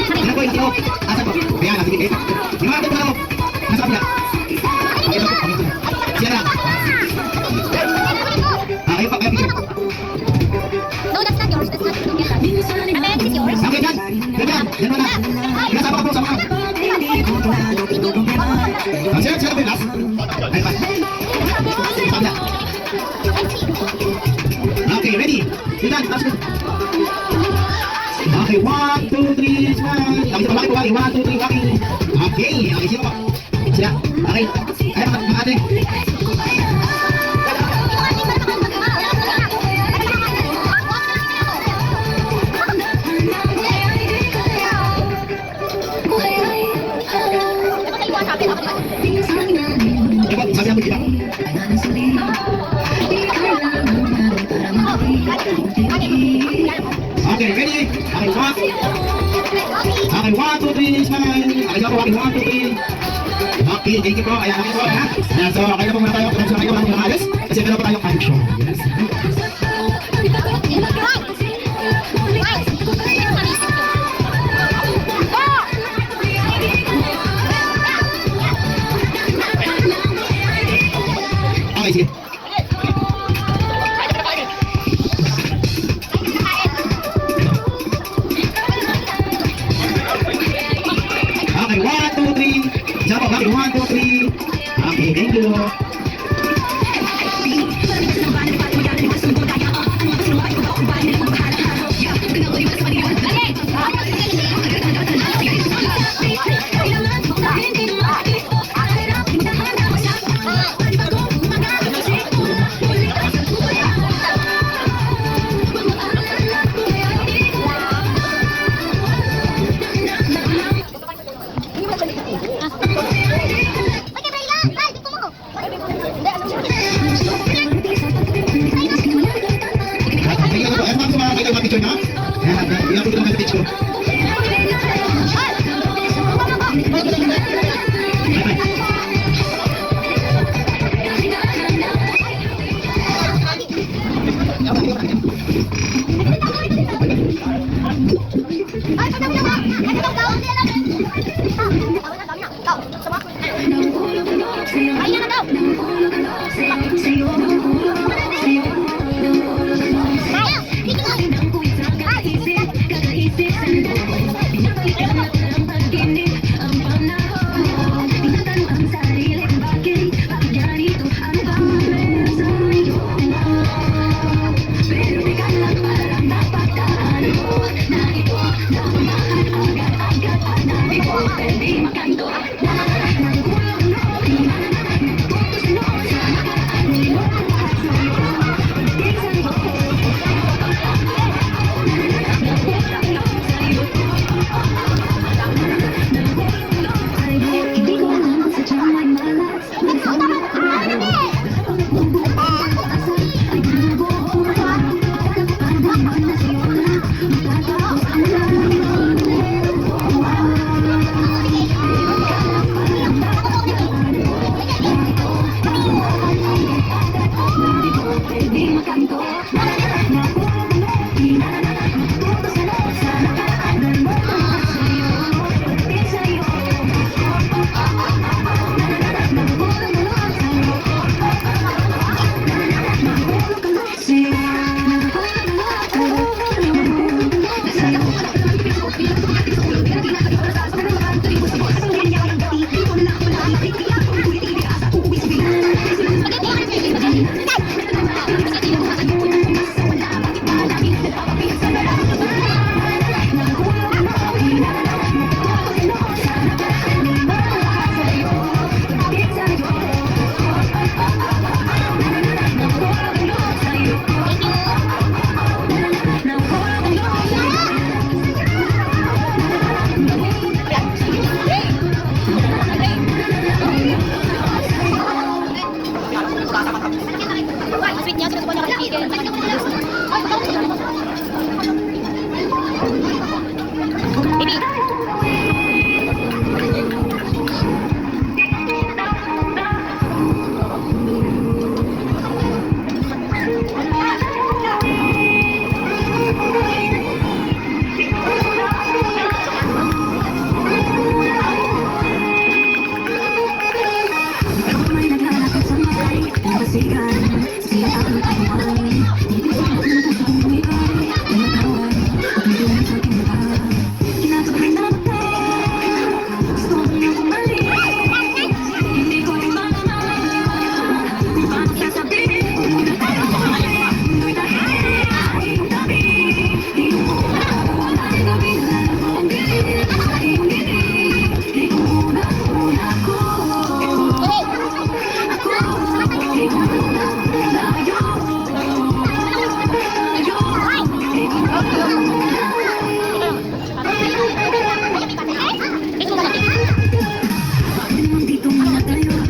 Ano po yung tio? Asa po? Ayan, nasa bibig. Yung mga tito na mo. Nasa kapila. Ayan po. Siya na. Ayun pa, kaya picture. No, that's not yours. That's not yours. Amen, this is yours. Okay, dyan. Dyan. Yan mo na. Yan, sama ka po, sama ka. Siya na po yung last. Ayun pa. Kapila. Okay, ready? Dyan, let's go. Okay, 1, 2, 3, smile. Kami sa pabaki po, 1, 2, 3, walking. Okay, okay, sino po? Sila. Okay. Kaya mga ate. Diba, sabi namin diba? Okay, ready? Okay, walk. Okay, 1, 2, 3, smile. Okay, so walking, 1, 2, 3. Okay, thank you po. Ayan, okay po, ha? Ayan, so, kaya na po muna tayo. Kaya na kayo ng alis. Kasi meron po tayong fan show. Yes. Okay, sige. Okay, 1, 2, 3. Jump up, okay, 1, 2, 3. Okay, thank you. Picture na? Ayan, ilang picture naman sa picture.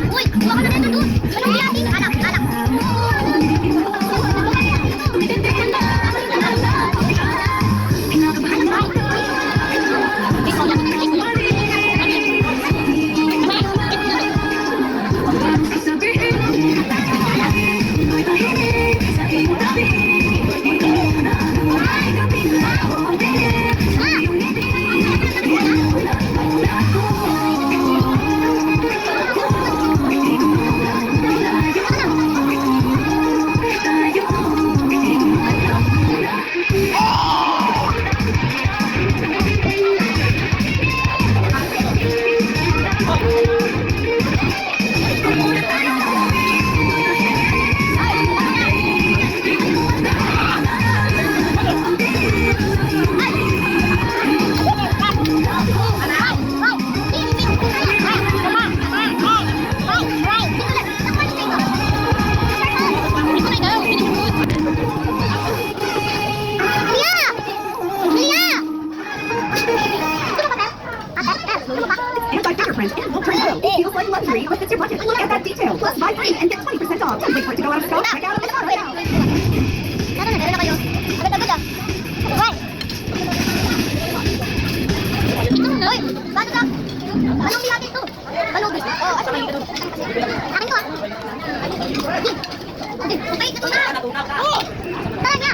Uy, kuha ka na dito doon. Anong yakin? Anak, anak. Anti-fingerprint and will print out. It feels like luxury, but fits your budget. Look at that detail. Plus, buy 3 and get 20% off. Wait for it to go out of stock. Check out in the store right now. Ano na, na kayo? Agad-agad ah. Why? Ito na, oy. Bakit lang? Anong biyakin to? Anong gusto? Oh, asa ba ito? Akin to ah. Okay, ito na. Oh! Tara nga.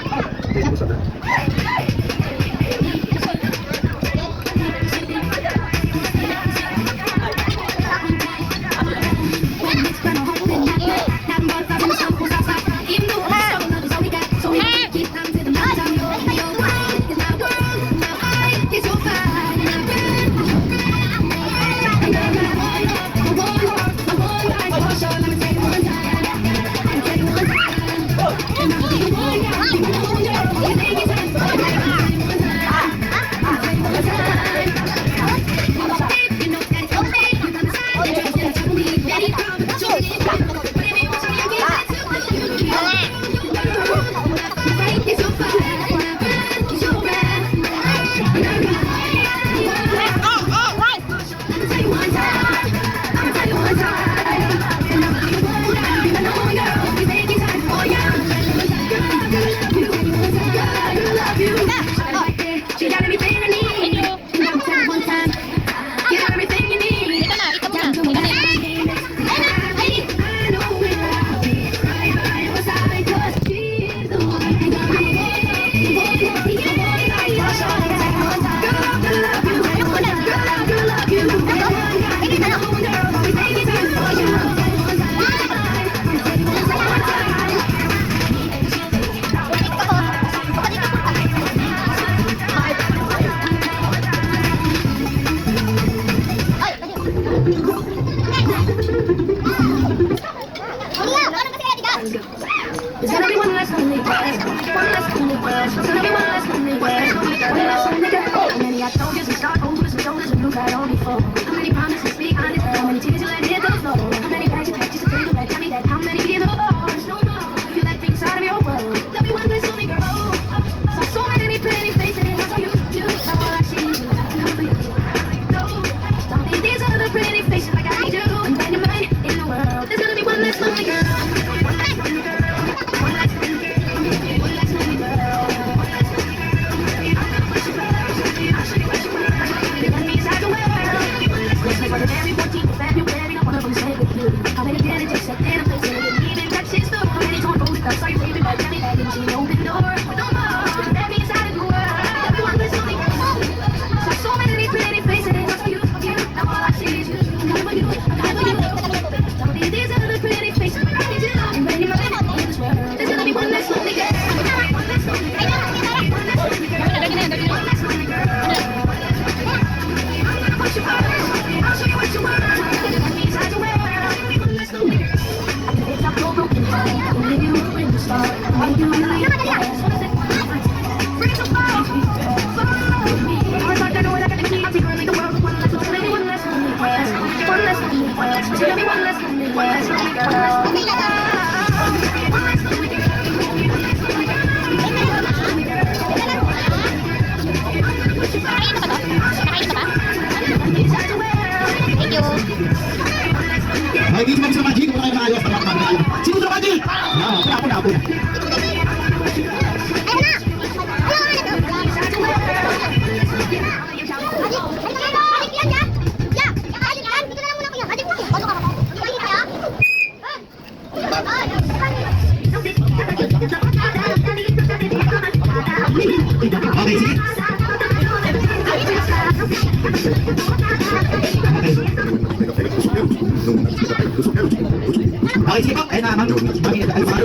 It's gonna be one less lonely bus, one less lonely bus. It's gonna be one less lonely bus, one less lonely girl. How many I told you to start over, some shoulders and blue got on before. How many promises be honest? How many tears you let hit the floor? How many bags you packed just to take away? Tell me that. How many years of bars? No more. Feel like being inside of your world. There'll be one less lonely girl. So many pretty faces. That's all you do. That's all I see. Come for you. Don't need these other pretty faces like I do. And then you're mine in the world. There's gonna be one less lonely girl. One less lonely girl. ng ayos. Sinusunod ka din! Ako na. Ayun na! Ayun na! Adik yan, ya! Ya! Adik yan! Dito na lang muna kayo. Adik mo. Ano ka ba? Adik ka, ya? Okay, sige. Okay, sige po. Ayun na, ma'am. Mami, ayun, ma'am.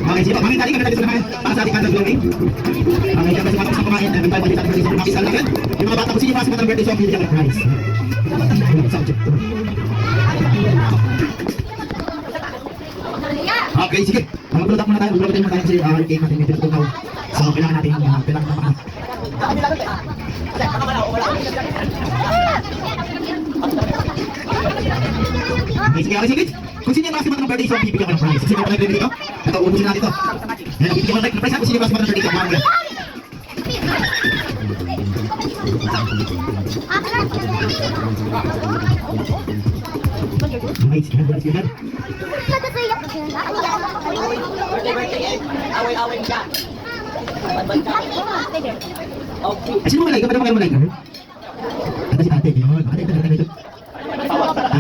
Okay, sige po. Mami, tali kami natin sa naman. Para sa ating candle blowing. Okay, siyempre sa mga sa kumain. Nagpapay pati sa ating mga makisal natin. Yung mga bata ko, sige pa sa mga birthday song, bibigyan ng prize. Subject. Okay, sige. Mag-product muna tayo. Mag-product muna tayo kasi yung game natin may pinatunaw. So, kailangan natin pinakamakan. Okay, sige. Kung sino yung mga simat ng birthday song, bibigyan ko ng prize. Sino yung mga dito? Ito, ubusin natin ito. Ayan, bibigyan ko ng prize. Kung sino yung mga simat ng birthday song, mamaya. Okay, sige. Ay, sino malay ka? Paano malay ka? Ata si ate, yun. Ate.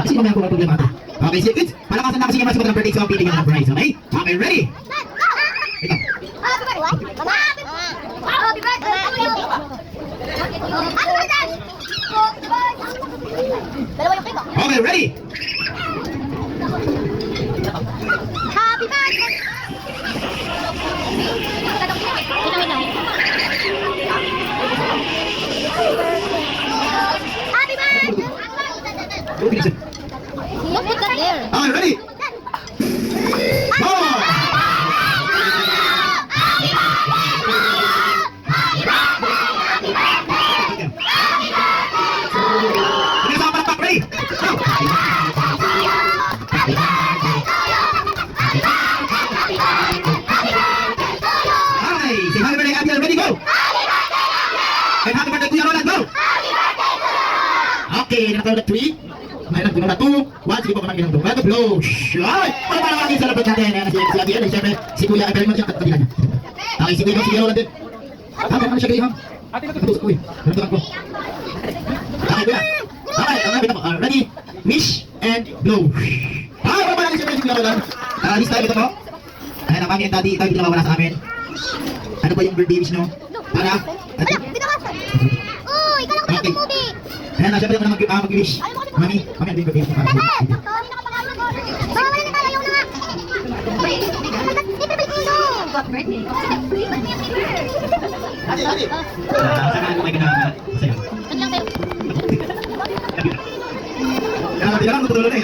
Sino may ang problema ate? Okay, sige kids. Palakasan na kasi yung mas ng birthday song, bibigyan ng prize, okay? Okay, ready? Ito. Happy birthday! Dalawa yung cake, oh. Okay, ready? Happy birthday! Happy birthday! Look at there. Okay, ready? Go! Sige, sama palakpak, ready? Go! Okay, say happy birthday, Abiel, ready, go! And happy birthday, Kuya Roland, go! Okay, nakatawag na 3. May nagpunong na 2. 1, sige po kamang ginang 2. Bago blow. Alright! Para para maging celebrate natin. Ayan, si Abiel, and syempre, si Kuya Abiel mo siya katabihan niya. Okay, si Kuya Roland din. Ano siya kayo, ha? Natusok ko eh. Natusok ko. Okay, Kuya. Okay, bitan po. Ready? Wish and blow. Okay, para para syempre si Kuya Roland. This time ito po. Ayan, ang mami and daddy, tayo pinawawala sa amin. Ano ba yung birthday wish nyo? Para? Wala, binawasan. Uy, kala ko ba yung movie? Ayan na, syempre ako na mag-wish. Mami, ano yung birthday wish nyo? Baka wala na tayo, ayaw na nga. Saan ko may ganaan? Masaya. Kailangan tutulong na eh.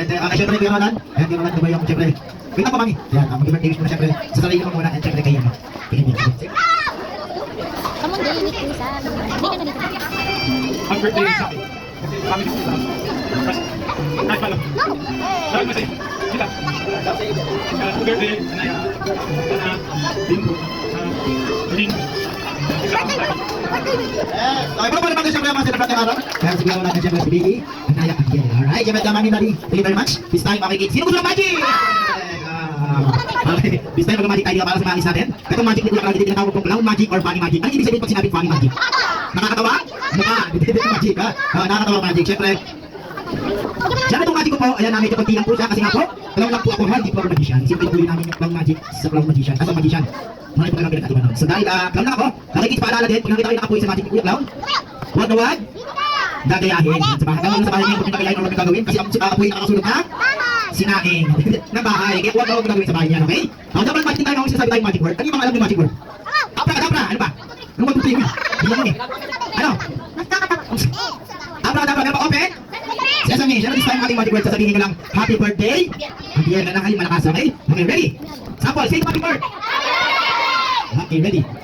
Okay, syempre Kuya Roland. Ayan, Kuya Roland, diba yung syempre. Kita po mami. Ayan, mag-birthday wish mo na syempre. Sa sarili mo muna. And syempre kayo. Come on, David, please. Hindi ka na dito. Happy birthday sa akin. Kami dito sa Kahit pala. No! Dahil masaya. Kita. Happy birthday, Anaya. Ana. Bingo. Lin. Okay, po naman syempre ang mga celebrate ng araw. Kaya siguro natin syempre si Biggie. Ang naya ang yan. Alright, syempre mami daddy. Thank you very much. This time, okay kids. Sino gusto ng magic? Okay, this time mag-magic tayo para sa mga natin. Itong magic na hindi tinatawag kong clown magic or funny magic. Ano ibig sabihin pag sinabing funny magic? Nakakatawa? Ano ba? Hindi magic ha? Nakakatawa magic. Siyempre itong magic ko po, ayan namin ito pagtilang po siya kasi nga po, clown lang po ako ha, hindi po ako magician. Simple po namin yung clown magic sa clown magician. As a magician. Mga ito ka lang pinag-atiba nun. So dahil clown lang ako, nakikids paalala din, pag nakita kayo nakapuwi sa magic ni Kuya Clown, huwag na huwag, gagayahin. Sa bahay, ganun sa bahay niya, kung pinagayahin o gagawin, kasi ang apoy nakakasulog na, sinaing na bahay. Kaya huwag na huwag gagawin sa bahay niya, okay? Ako dapat magic tayo, kung sinasabi tayong magic word. Ano yung mga alam yung magic word? Abra, ano ba? Ano magpupuling yun? Hindi lang eh. Ano? Abra, meron pa open? Sesame, syempre this time ating magic word, sasabihin ko lang, happy birthday. Ang biyerna na kayo malakas, okay? Okay, ready? Sample, say happy birthday. Okay, ready?